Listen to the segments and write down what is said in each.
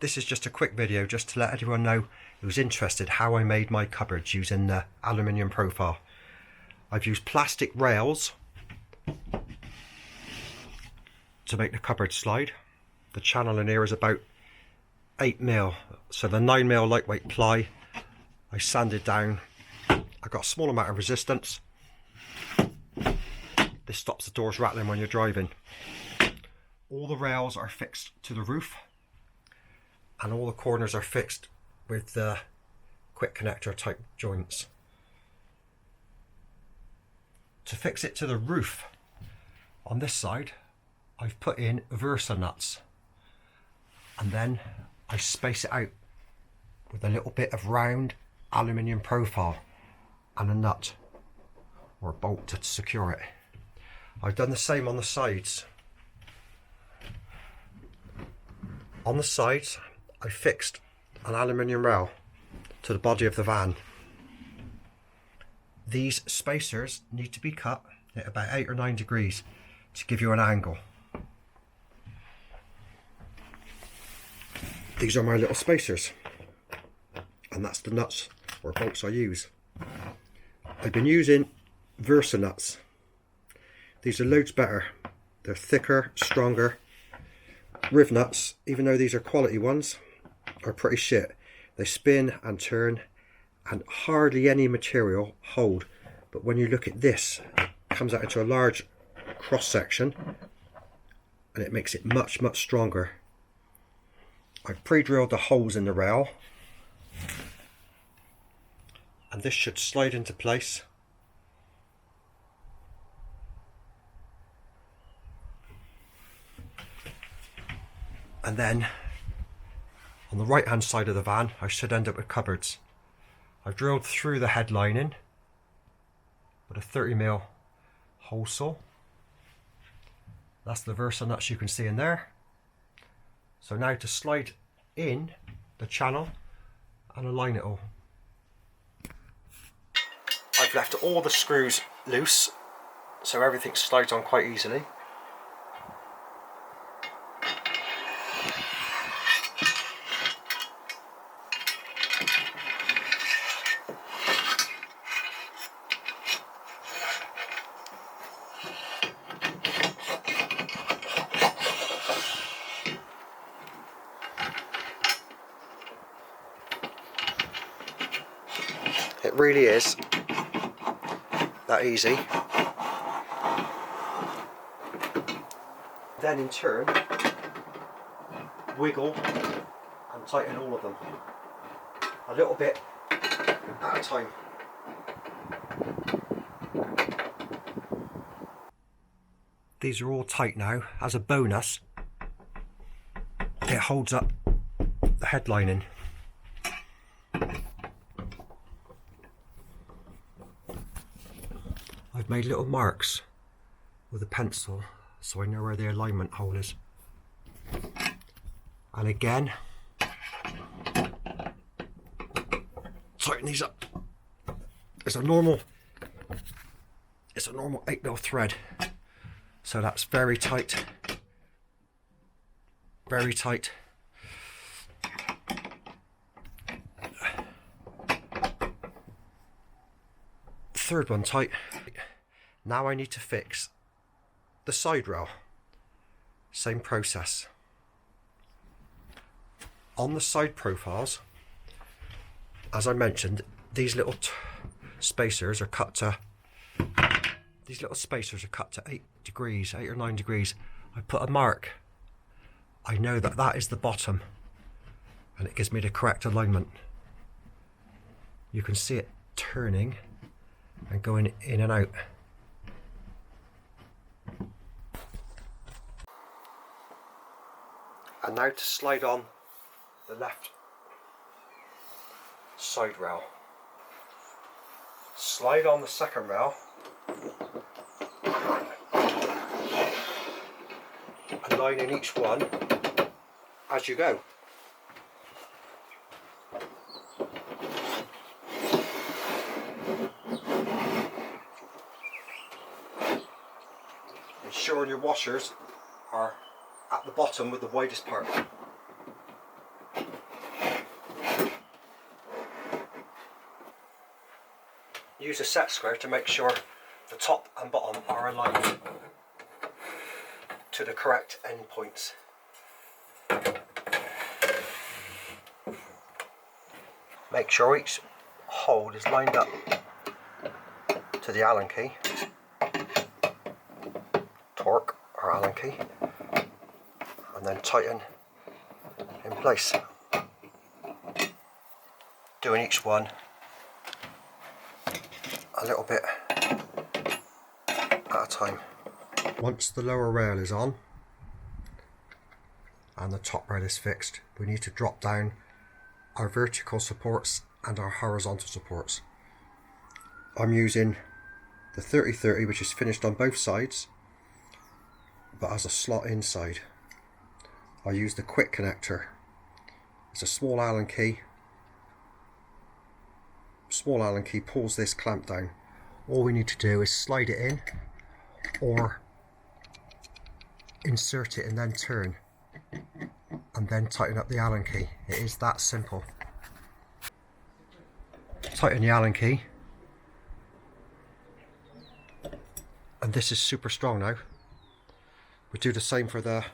This is just a quick video just to let everyone know who's interested how I made my cupboards using the aluminium profile. I've used plastic rails to make the cupboard slide. The channel in here is about 8mm, so the 9mm lightweight ply I sanded down. I got a small amount of resistance. This stops the doors rattling when you're driving. All the rails are fixed to the roof and all the corners are fixed with the quick connector type joints. To fix it to the roof on this side, I've put in Versa nuts, and then I space it out with a little bit of round aluminium profile and a nut or a bolt to secure it. I've done the same on the sides. On the sides, I fixed an aluminium rail to the body of the van. These spacers need to be cut at about 8 or 9 degrees to give you an angle. These are my little spacers, and that's the nuts or bolts I use. I've been using Versa nuts. These are loads better. They're thicker, stronger. Riv nuts, even though these are quality ones, are pretty shit. They spin and turn and hardly any material hold, but when you look at this, it comes out into a large cross section and it makes it much stronger. I've pre-drilled the holes in the rail and this should slide into place. And then on the right hand side of the van I should end up with cupboards. I've drilled through the head lining with a 30mm hole saw. That's the Versa nuts you can see in there. So now to slide in the channel and align it all. I've left all the screws loose so everything slides on quite easily. It really is that easy. Then in turn, wiggle and tighten all of them. A little bit at a time. These are all tight now. As a bonus, it holds up the head lining. I've made little marks with a pencil so I know where the alignment hole is. And again, tighten these up. It's a normal 8mm thread, so that's very tight, very tight. Third one tight. Now I need to fix the side rail. Same process. On the side profiles, as I mentioned, these little spacers are cut to 8 degrees, 8 or 9 degrees. I put a mark. I know that that is the bottom and it gives me the correct alignment. You can see it turning and going in and out. And now to slide on the left side rail. Slide on the second rail, aligning each one as you go. Ensuring your washers are at the bottom with the widest part. use a set square to make sure the top and bottom are aligned to the correct end points. Make sure each hole is lined up to the Allen key, torque or Allen key, and then tighten in place. Doing each one a little bit at a time. Once the lower rail is on and the top rail is fixed, we need to drop down our vertical supports and our horizontal supports. I'm using the 30-30, which is finished on both sides but has a slot inside. I use the quick connector. It's a small Allen key. Small Allen key pulls this clamp down. All we need to do is slide it in or insert it and then turn, and then tighten up the Allen key. It is that simple. Tighten the Allen key, and this is super strong now. We do the same for the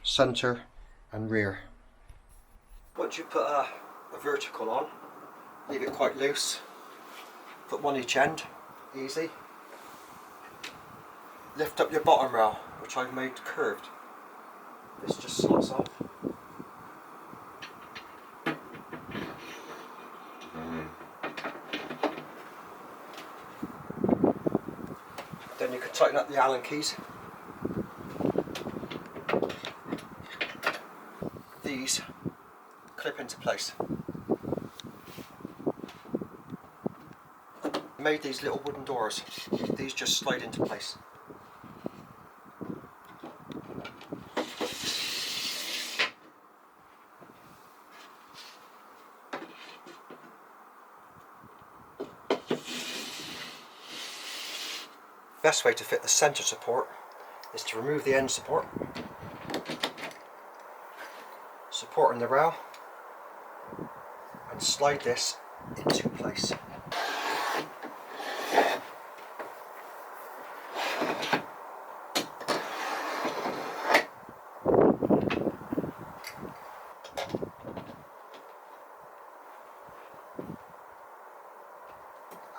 centre and rear. Once you put a vertical on, leave it quite loose. Put one each end, easy. Lift up your bottom rail, which I've made curved. This just slots off. Then you can tighten up the Allen keys. These clip into place. Made these little wooden doors. These just slide into place. Best way to fit the centre support is to remove the end support, supporting the rail, and slide this into place.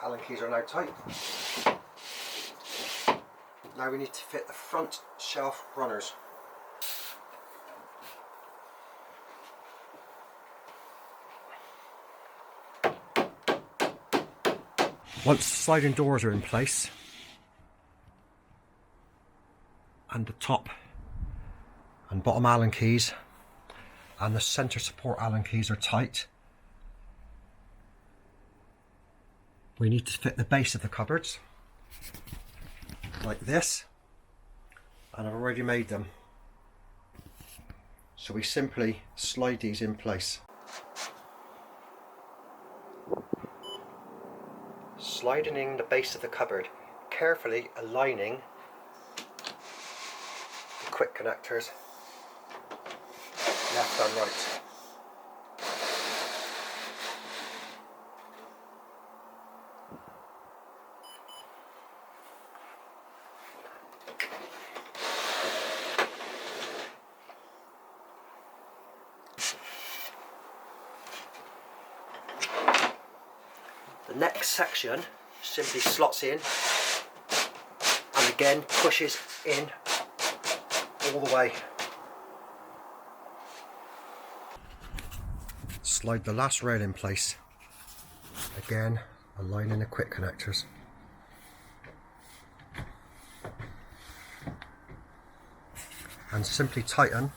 Allen keys are now tight. Now we need to fit the front shelf runners. Once the sliding doors are in place and the top and bottom Allen keys and the centre support Allen keys are tight, we need to fit the base of the cupboards like this, and I've already made them. So we simply slide these in place. Sliding in the base of the cupboard, carefully aligning the quick connectors left and right. The next section simply slots in and again pushes in all the way. Slide the last rail in place, again aligning the quick connectors. And simply tighten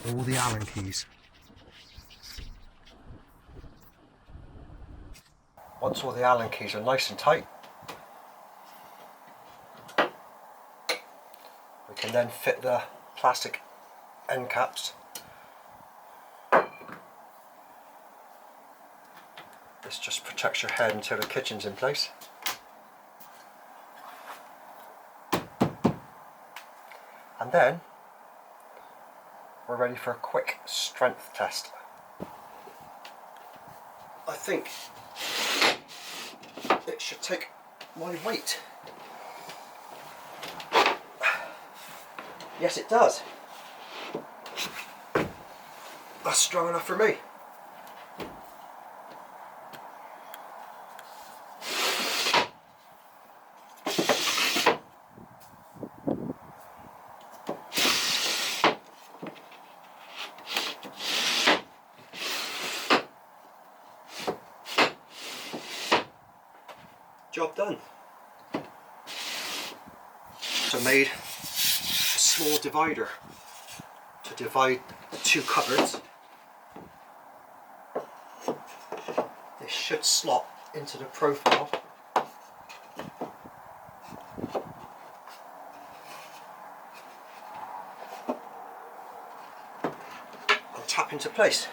all the Allen keys. Once all the Allen keys are nice and tight, we can then fit the plastic end caps. This just protects your head until the kitchen's in place. And then we're ready for a quick strength test. I think it should take my weight. Yes, it does. That's strong enough for me. Job done. So I made a small divider to divide the two cupboards. This should slot into the profile. And tap into place.